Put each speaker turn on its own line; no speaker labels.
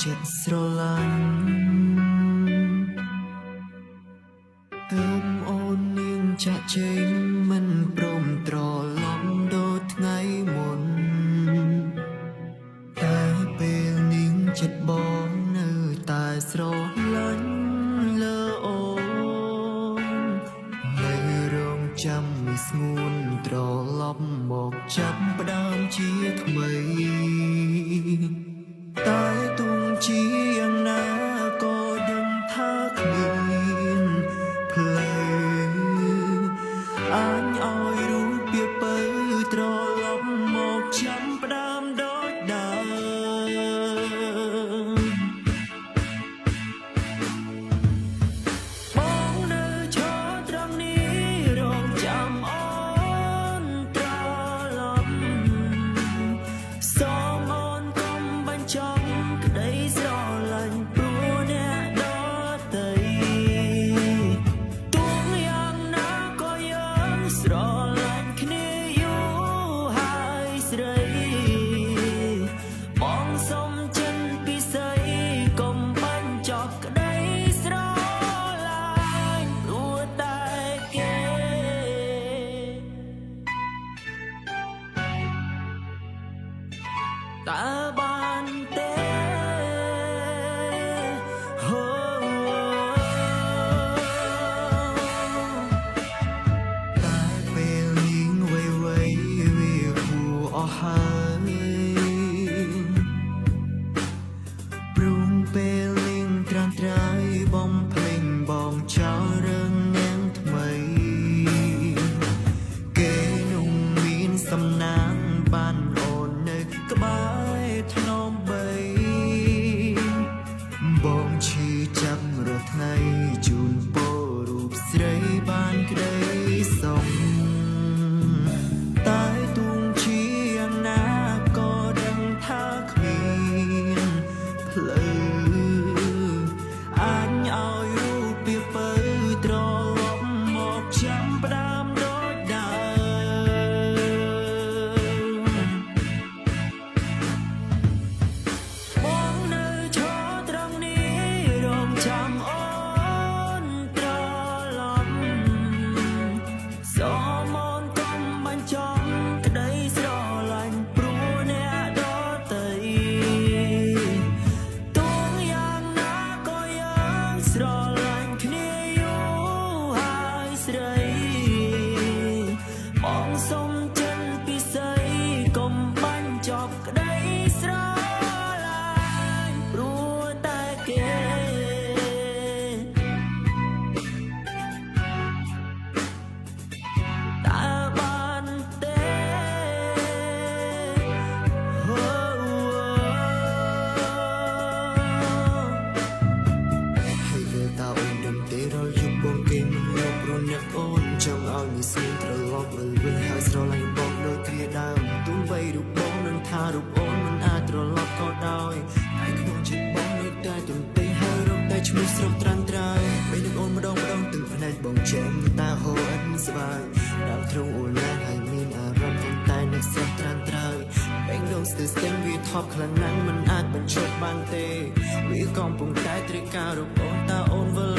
ចិត្តស្រឡាញ់ទើបអូននាងចាក់ចេញមិនព្រមត្រឡប់ដូចថ្ងៃមុនតែពេលនាងចិត្តបងនៅតែស្រឡាញ់លើអូននៅរងចាំមិនស្ងួនត្រឡប់មកចាប់ផ្ដើមជាថ្មីតែទោះជាយ៉ាងណាក៏ដឹងថាគ្មានផ្លូវអាចឲ្យរូបពីពើត្រឡប់មកចាំផ្ដើមដូចដើមបងនៅឈរត្រង់នេះរងចាំអូនត្រឡប់សូមអូនកុំបញ្ចប់ក្តីស្រឡាញ់ព្រោះអ្នកដទៃទោះយ៉ាងណាក៏យើងស្រឡាញ់គ្នាយូរហើយស្រីបងសុំចិនពិសីកុំបញ្ចប់ក្តីស្រឡាញ់ព្រោះតែគេតើបានទេតែពេលនាងវ័យវាគួរអស់ហើយព្រមពេលនាងត្រាំត្រៃបំភ្លេងបងចោលរឿងនាងថ្មីគេនោះមានសំណាងបានអូននៅក្បែរថ្នមបីបងឈឺចាប់រាល់ថ្ងៃជូនពររូបស្រីបានក្តីសុខតែទោះជាយ៉ាងណាក៏ដឹងថាគ្មានផ្លូវអាចឲ្យរូបពីពើត្រឡប់មកចាំផ្ដើមដូចដើមបងនៅឈរត្រង់នេះរងចាំអូនត្រឡប់សូមអូនកុំបញ្ចប់ក្តីស្រឡាញ់ព្រោះអ្នកដទៃទោះយ៉ាងណាក៏យើងស្រឡាញ់គ្នាយូរហើយស្រីបងសុំចិនពិសីកុំបញ្ចប់ក្តីស្រឡាញ់ព្រោះតែគេតើបានទេហើយលើតើអូនដឹងទេរាល់យប់បងគេមិនយកព្រោះអ្នកអូនចង់ឲ្យមានស្រីត្រឡប់មកវិញហើយស្រឡាញ់បងដូចគ្រាដើមទោះបីរូបបងនឹងថារូបអូនមិនអាចត្រឡប់ក៏ដោយហើយក្នុងចិត្តបងនៅតែទន្ទេហើយរំតែឈ្មោះស្រុកត្រាំត្រៃពេលនឹកអូនម្ដងទឹកភ្នែកបងចេញតាហូរអត់ស្វាយដើមទ្រូងអូនឡើងហើយមានអារម្មណ៍តែនឹកស្រុកត្រាំត្រៃបែងដងស្ទើរស្ទឹងវាថប់ខ្លាំងណាស់មិនអាចបញ្ឈប់បានទេវាកំពុងតែត្រូវការរូបអូនតើអូនវិល